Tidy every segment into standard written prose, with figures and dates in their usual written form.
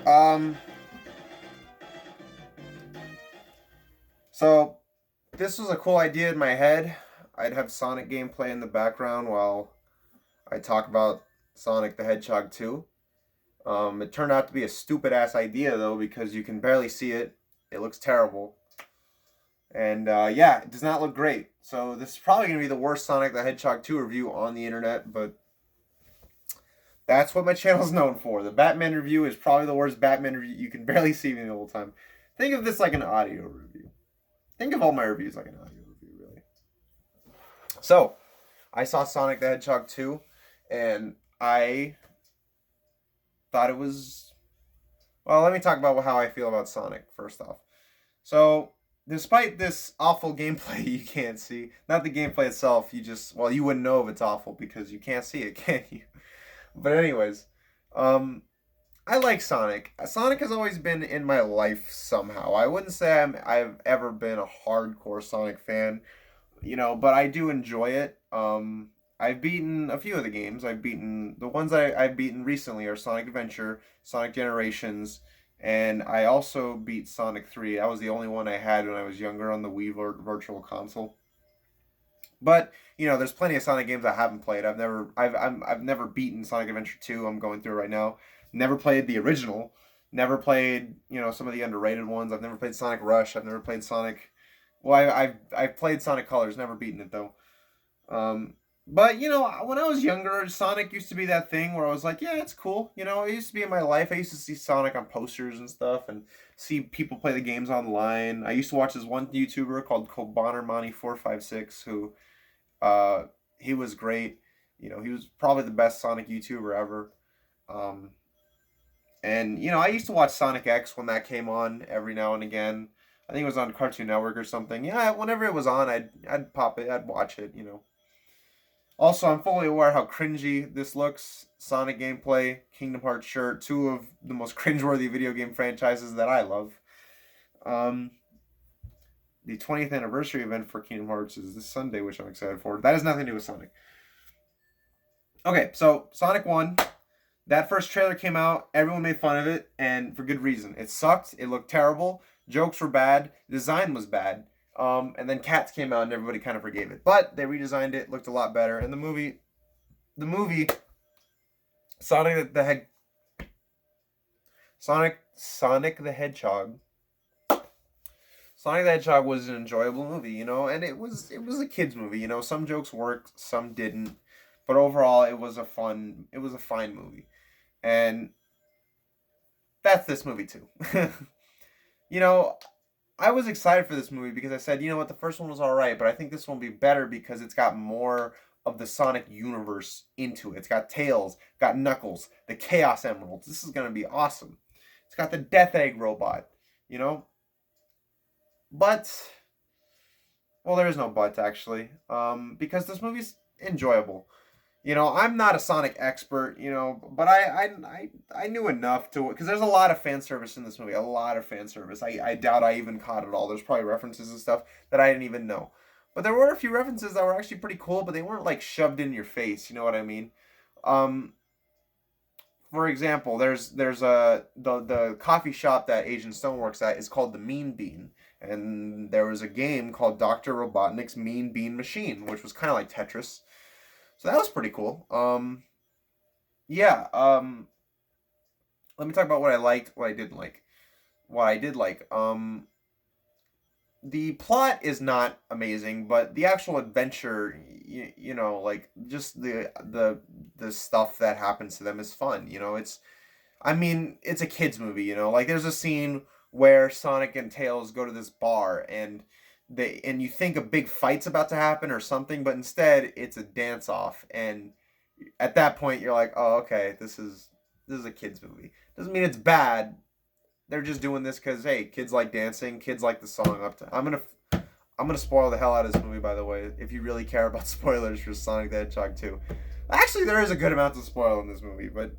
Um, so this was a cool idea in my head. I'd have Sonic gameplay in the background while I talk about Sonic the Hedgehog 2. It turned out to be a stupid ass idea though because you can barely see it. It looks terrible. And yeah, it does not look great. So this is probably going to be the worst Sonic the Hedgehog 2 review on the internet, but that's what my channel is known for. The Batman review is probably the worst Batman review. You can barely see me the whole time. Think of this like an audio review. Think of all my reviews like an audio review, really. So, I saw Sonic the Hedgehog 2, and I thought it was... Well, let me talk about how I feel about Sonic, first off. So, despite this awful gameplay you can't see, not the gameplay itself, you wouldn't know if it's awful because you can't see it, can you? But anyways, I like Sonic. Sonic has always been in my life somehow. I wouldn't say I've ever been a hardcore Sonic fan, but I do enjoy it. I've beaten a few of the games. I've beaten the ones I've beaten recently are Sonic Adventure, Sonic Generations, and I also beat Sonic 3. That was the only one I had when I was younger on the Wii Virtual Console. But there's plenty of Sonic games I haven't played. I've never beaten Sonic Adventure 2. I'm going through it right now. Never played the original. Never played some of the underrated ones. I've never played Sonic Rush. I've never played Sonic. Well, I've played Sonic Colors. Never beaten it though. But when I was younger, Sonic used to be that thing where I was like, yeah, it's cool. It used to be in my life. I used to see Sonic on posters and stuff, and see people play the games online. I used to watch this one YouTuber called Bonnermoney456 who he was great. He was probably the best Sonic YouTuber ever. Um, and I used to watch Sonic X when that came on every now and again. I think it was on Cartoon Network or something. Yeah, whenever it was on, I'd pop it, I'd watch it. Also, I'm fully aware how cringy this looks. Sonic gameplay, Kingdom Hearts shirt, two of the most cringeworthy video game franchises that I love. Um, the 20th anniversary event for Kingdom Hearts is this Sunday, which I'm excited for. That has nothing to do with Sonic. Okay, so Sonic 1. That first trailer came out, everyone made fun of it, and for good reason. It sucked, it looked terrible, jokes were bad, design was bad, and then Cats came out and everybody kind of forgave it. But they redesigned it, looked a lot better, and the movie, Sonic the Hedgehog, Sonic the Hedgehog, Sonic the Hedgehog was an enjoyable movie, and it was a kids movie, some jokes worked, some didn't, but overall it was a fine movie. And that's this movie too. you know, I was excited for this movie because I said, what, the first one was alright, but I think this one will be better because it's got more of the Sonic universe into it. It's got Tails, got Knuckles, the Chaos Emeralds. This is going to be awesome. It's got the Death Egg robot, But, well, there is no but actually, because this movie's enjoyable. I'm not a Sonic expert, but I knew enough to, because there's a lot of fan service in this movie, a lot of fan service. I doubt I even caught it all. There's probably references and stuff that I didn't even know. But there were a few references that were actually pretty cool, but they weren't like shoved in your face, you know what I mean? Um, for example, there's the coffee shop that Agent Stone works at is called the Mean Bean. And there was a game called Dr. Robotnik's Mean Bean Machine, which was kind of like Tetris. So that was pretty cool. Yeah. Let me talk about what I liked, what I didn't like. What I did like. The plot is not amazing, but the actual adventure, like just the stuff that happens to them is fun. It's a kids movie. Like there's a scene where Sonic and Tails go to this bar and you think a big fight's about to happen or something, but instead it's a dance off, and at that point you're like, oh, okay, this is a kids movie. Doesn't mean it's bad. They're just doing this because, hey, kids like dancing, kids like the song. I'm gonna spoil the hell out of this movie, by the way, if you really care about spoilers for Sonic the Hedgehog 2. Actually, there is a good amount to spoil in this movie, but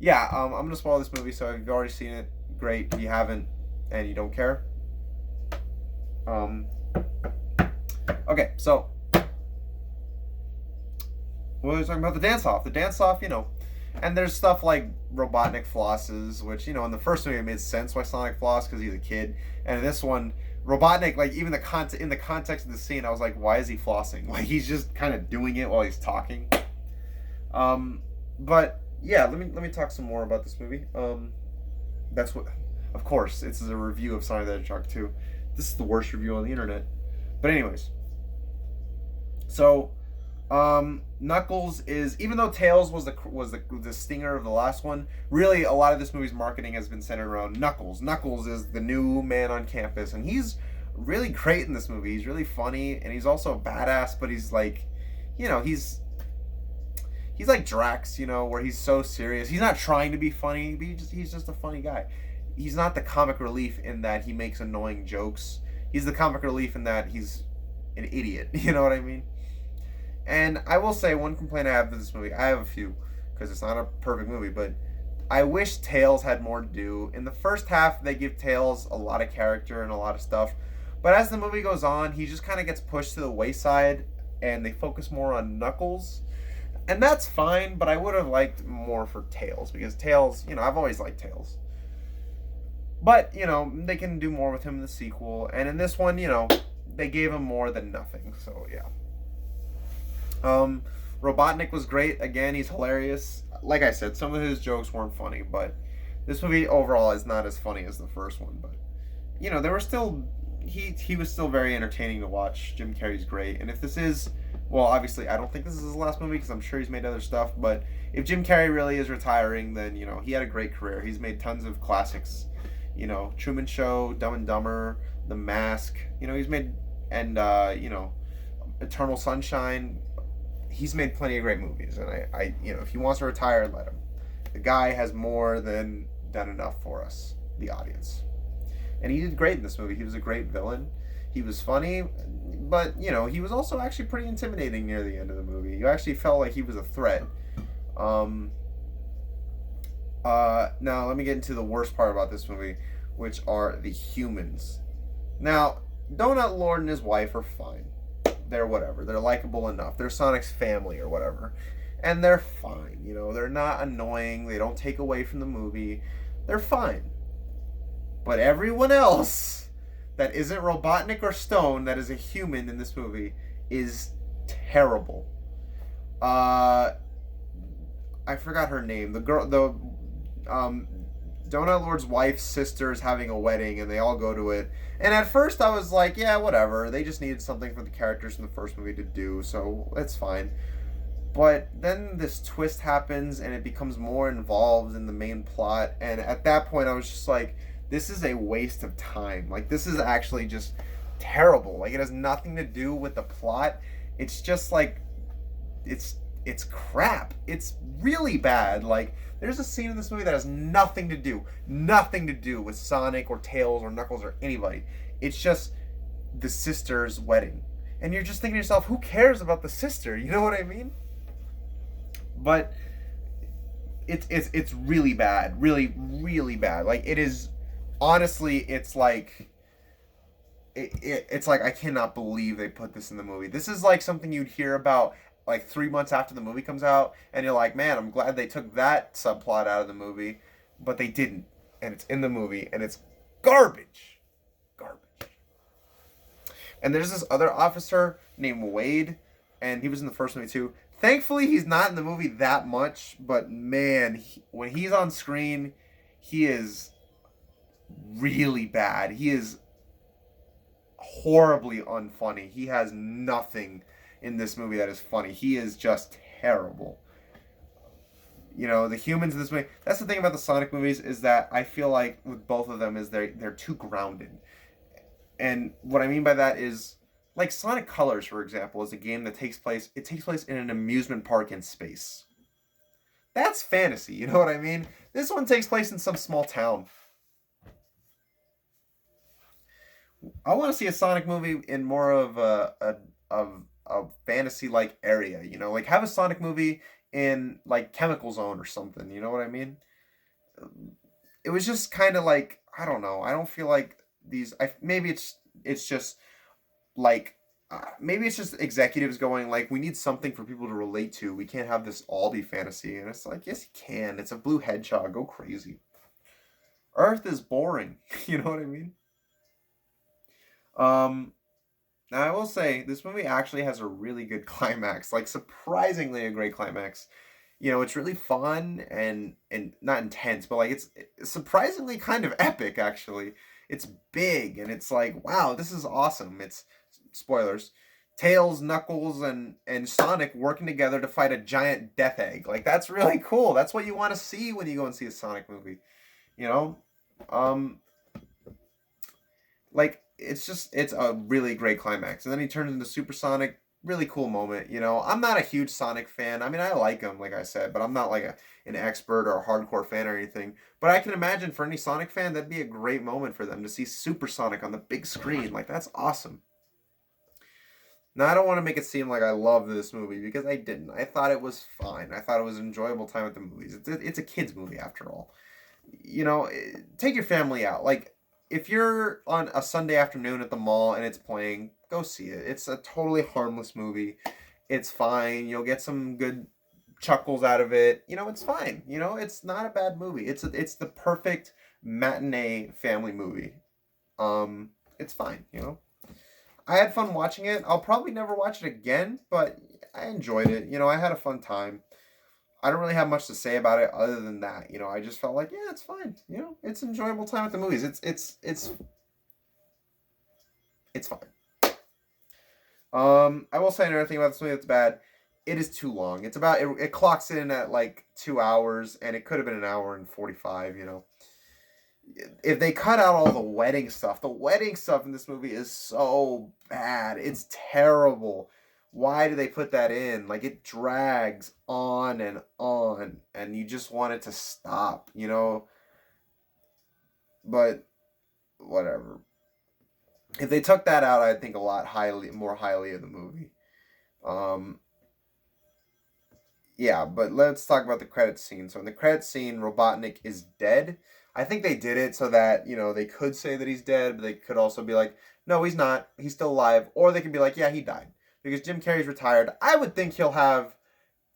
yeah, I'm gonna spoil this movie. So if you've already seen it, great. If you haven't and you don't care, okay, so what was I talking about? The dance off. The dance off, And there's stuff like Robotnik flosses, which, in the first movie it made sense why Sonic flossed because he's a kid. And in this one, Robotnik, like, even in the context of the scene, I was like, why is he flossing? Like, he's just kind of doing it while he's talking. But yeah, let me talk some more about this movie. That's what, of course, this is a review of Sonic the Hedgehog 2. This is the worst review on the internet. But anyways, so Knuckles is, even though Tails was the stinger of the last one, really a lot of this movie's marketing has been centered around Knuckles. Knuckles is the new man on campus, and he's really great in this movie. He's really funny, and he's also badass, but he's like, he's like Drax, where he's so serious. He's not trying to be funny, but he's just a funny guy. He's not the comic relief in that he makes annoying jokes. He's the comic relief in that he's an idiot. You know what I mean? And I will say one complaint I have with this movie. I have a few, because it's not a perfect movie, but I wish Tails had more to do. In the first half, they give Tails a lot of character and a lot of stuff. But as the movie goes on, he just kind of gets pushed to the wayside, and they focus more on Knuckles. And that's fine, but I would have liked more for Tails, because Tails, I've always liked Tails. But, they can do more with him in the sequel. And in this one, they gave him more than nothing. So, yeah. Robotnik was great. Again, he's hilarious. Like I said, some of his jokes weren't funny, but this movie overall is not as funny as the first one. But, there were still... He was still very entertaining to watch. Jim Carrey's great. And if this is... Well, obviously, I don't think this is his last movie, because I'm sure he's made other stuff. But if Jim Carrey really is retiring, then, he had a great career. He's made tons of classics. Truman Show, Dumb and Dumber, The Mask. He's made... And, Eternal Sunshine. He's made plenty of great movies. And I if he wants to retire, let him. The guy has more than done enough for us, the audience. And he did great in this movie. He was a great villain. He was funny, but, he was also actually pretty intimidating near the end of the movie. You actually felt like he was a threat. Now, let me get into the worst part about this movie, which are the humans. Now, Donut Lord and his wife are fine. They're whatever. They're likable enough. They're Sonic's family or whatever. And they're fine. They're not annoying. They don't take away from the movie. They're fine. But everyone else that isn't Robotnik or Stone, that is a human in this movie, is terrible. I forgot her name. Donut Lord's wife's sister is having a wedding, and they all go to it. And at first I was like, yeah, whatever. They just needed something for the characters in the first movie to do, so it's fine. But then this twist happens, and it becomes more involved in the main plot. And at that point, I was just like, this is a waste of time. Like, this is actually just terrible. Like, it has nothing to do with the plot. It's just like, it's crap. It's really bad. Like, there's a scene in this movie that has nothing to do with Sonic or Tails or Knuckles or anybody. It's just the sister's wedding. And you're just thinking to yourself, who cares about the sister? You know what I mean? But it's really bad. Really, really bad. Like, it is, honestly, it's like, it's like, I cannot believe they put this in the movie. This is like something you'd hear about like 3 months after the movie comes out, and you're like, man, I'm glad they took that subplot out of the movie, but they didn't, and it's in the movie, and it's garbage. And there's this other officer named Wade, and he was in the first movie too. Thankfully, he's not in the movie that much, but man, when he's on screen, he is really bad. He is horribly unfunny. He has nothing in this movie that is funny. He is just terrible. The humans in this movie, that's the thing about the Sonic movies, is that I feel like with both of them is they're too grounded. And what I mean by that is, like, Sonic Colors, for example, is a game that takes place in an amusement park in space. That's fantasy, you know what I mean? This one takes place in some small town. I want to see a Sonic movie in more of a fantasy-like area, like have a Sonic movie in like Chemical Zone or something, you know what I mean? It was just kind of like, I don't know, I don't feel like maybe it's just like maybe it's just executives going like, we need something for people to relate to. We can't have this all be fantasy. And it's like, yes, you can. It's a blue hedgehog. Go crazy. Earth is boring. You know what I mean? Um, Now I will say this movie actually has a really good climax, like surprisingly a great climax. It's really fun and not intense, but like it's surprisingly kind of epic actually. It's big and it's like, wow, this is awesome. It's spoilers. Tails, Knuckles, and Sonic working together to fight a giant death egg. Like that's really cool. That's what you want to see when you go and see a Sonic movie. You know? Um like it's a really great climax, and then he turns into Supersonic. Really cool moment. I'm not a huge Sonic fan. I mean, I like him, like I said, but I'm not like an expert or a hardcore fan or anything. But I can imagine for any Sonic fan, that'd be a great moment for them to see Supersonic on the big screen. Like that's awesome. Now I don't want to make it seem like I love this movie because I didn't. I thought it was fine. I thought it was an enjoyable time at the movies. It's a kids movie after all. Take your family out. Like, if you're on a Sunday afternoon at the mall and it's playing, go see it. It's a totally harmless movie. It's fine. You'll get some good chuckles out of it. It's fine. It's not a bad movie. It's the perfect matinee family movie. It's fine. I had fun watching it. I'll probably never watch it again, but I enjoyed it. I had a fun time. I don't really have much to say about it other than that. I just felt like, yeah, it's fine. It's an enjoyable time at the movies. It's fine. I will say another thing about this movie that's bad. It is too long. It clocks in at like 2 hours, and it could have been an hour and 45. If they cut out all the wedding stuff in this movie is so bad. It's terrible. Why do they put that in? Like, it drags on, and you just want it to stop, But whatever. If they took that out, I'd think a lot more highly of the movie. Um, yeah, but let's talk about the credits scene. So in the credits scene, Robotnik is dead. I think they did it so that, they could say that he's dead, but they could also be like, no, he's not. He's still alive. Or they could be like, yeah, he died. Because Jim Carrey's retired. I would think he'll have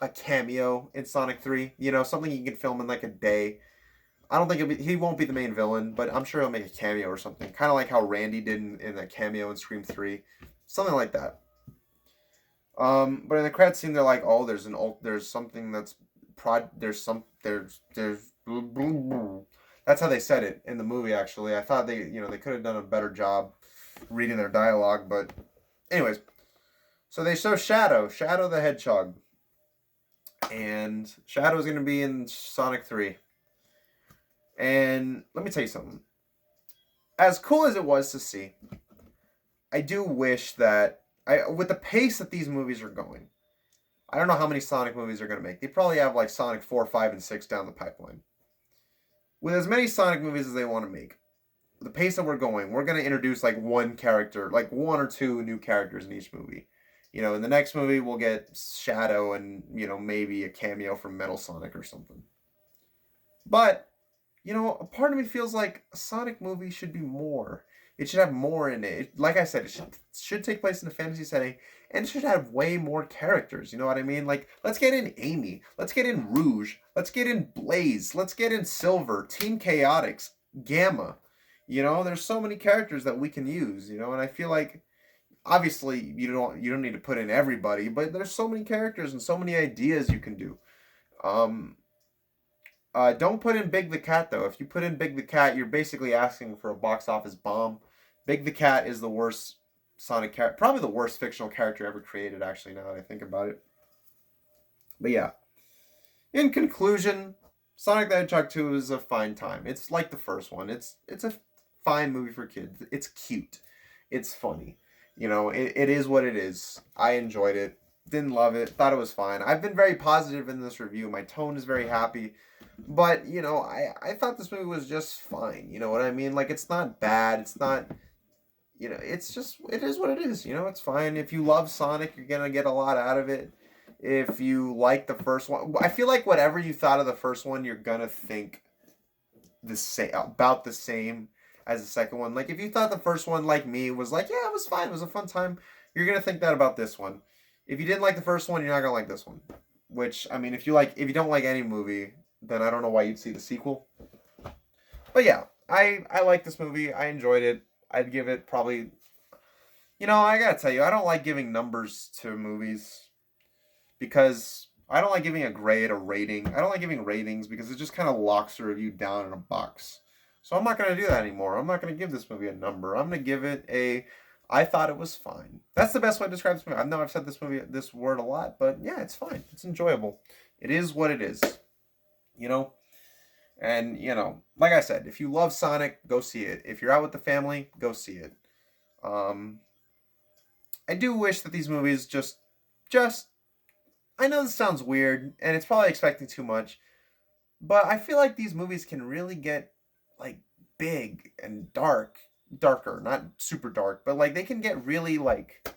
a cameo in Sonic 3. Something he can film in like a day. I don't think he won't be the main villain, but I'm sure he'll make a cameo or something. Kind of like how Randy did in that cameo in Scream 3. Something like that. But in the credits scene, they're like, oh, there's something that's there's that's how they said it in the movie. Actually, I thought they could have done a better job reading their dialogue, but anyways, so they show Shadow the Hedgehog, and Shadow is going to be in Sonic 3. And let me tell you something. As cool as it was to see, I do wish that with the pace that these movies are going, I don't know how many Sonic movies they're going to make. They probably have like Sonic 4, 5, and 6 down the pipeline. With as many Sonic movies as they want to make, the pace that we're going, we're going to introduce like one character, like one or two new characters in each movie. In the next movie, we'll get Shadow and, maybe a cameo from Metal Sonic or something. But, a part of me feels like a Sonic movie should be more. It should have more in it. Like I said, it should take place in a fantasy setting, and it should have way more characters. You know what I mean? Like, let's get in Amy. Let's get in Rouge. Let's get in Blaze. Let's get in Silver. Team Chaotix. Gamma. There's so many characters that we can use, and I feel like, obviously, you don't need to put in everybody, but there's so many characters and so many ideas you can do. Don't put in Big the Cat, though. If you put in Big the Cat, you're basically asking for a box office bomb. Big the Cat is the worst Sonic character, probably the worst fictional character ever created, actually, now that I think about it. But yeah. In conclusion, Sonic the Hedgehog 2 is a fine time. It's like the first one. It's a fine movie for kids. It's cute. It's funny. It is what it is. I enjoyed it. Didn't love it. Thought it was fine. I've been very positive in this review. My tone is very happy. But, I thought this movie was just fine. You know what I mean? Like, it's not bad. It's not, it's just, it is what it is. It's fine. If you love Sonic, you're going to get a lot out of it. If you like the first one, I feel like whatever you thought of the first one, you're going to think about the same as the second one. Like, if you thought the first one, like me, was like, yeah, it was fine, it was a fun time, you're gonna think that about this one. If you didn't like the first one, you're not gonna like this one. Which, I mean, if you don't like any movie, then I don't know why you'd see the sequel. But yeah, I like this movie. I enjoyed it. I'd give it probably. I gotta tell you, I don't like giving numbers to movies because I don't like giving a grade, a rating. I don't like giving ratings because it just kind of locks the review down in a box. So I'm not gonna do that anymore. I'm not gonna give this movie a number. I'm gonna give it a. I thought it was fine. That's the best way to describe this movie. I know I've said this word a lot, but yeah, it's fine. It's enjoyable. It is what it is. You know, and like I said, if you love Sonic, go see it. If you're out with the family, go see it. Um, I do wish that these movies just. I know this sounds weird, and it's probably expecting too much, but I feel like these movies can really get like big and darker, not super dark, but like they can get really like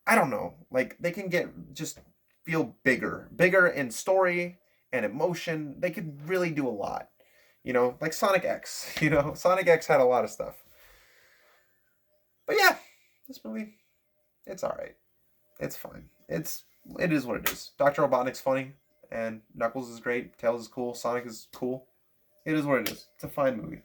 I don't know, like they can get just feel bigger in story and emotion. They could really do a lot, like Sonic X. Sonic X had a lot of stuff. But yeah, this movie, it's all right. It's fine. It is what it is. Dr. Robotnik's funny, and Knuckles is great. Tails is cool. Sonic is cool. It is what it is. It's a fine movie.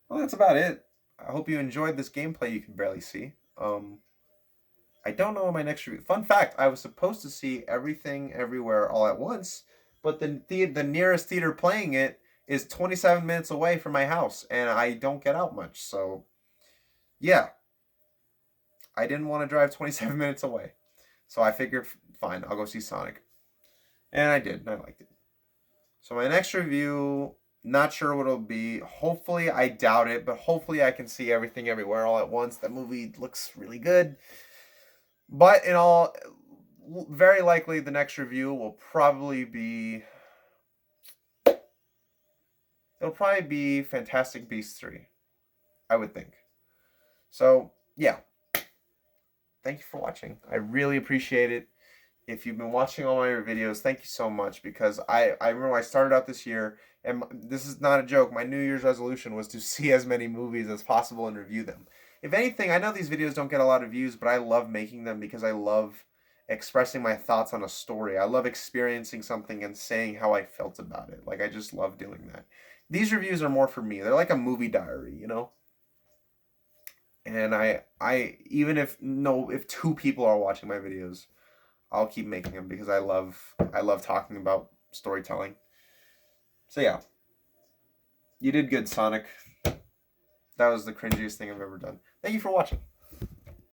Well, that's about it. I hope you enjoyed this gameplay you can barely see. I don't know what my next review. Fun fact: I was supposed to see Everything Everywhere All at Once, but the nearest theater playing it is 27 minutes away from my house, and I don't get out much. So, yeah, I didn't want to drive 27 minutes away. So I figured, fine, I'll go see Sonic. And I did, and I liked it. So my next review, not sure what it'll be. Hopefully, I doubt it, but hopefully I can see Everything Everywhere All at Once. That movie looks really good. But very likely the next review will probably be... It'll probably be Fantastic Beasts 3, I would think. So, yeah. Thank you for watching. I really appreciate it. If you've been watching all my videos, thank you so much, because I remember I started out this year, and this is not a joke, my New Year's resolution was to see as many movies as possible and review them. If anything, I know these videos don't get a lot of views, but I love making them because I love expressing my thoughts on a story. I love experiencing something and saying how I felt about it. Like, I just love doing that. These reviews are more for me. They're like a movie diary, And I even if two people are watching my videos, I'll keep making them because I love talking about storytelling. So yeah. You did good, Sonic. That was the cringiest thing I've ever done. Thank you for watching.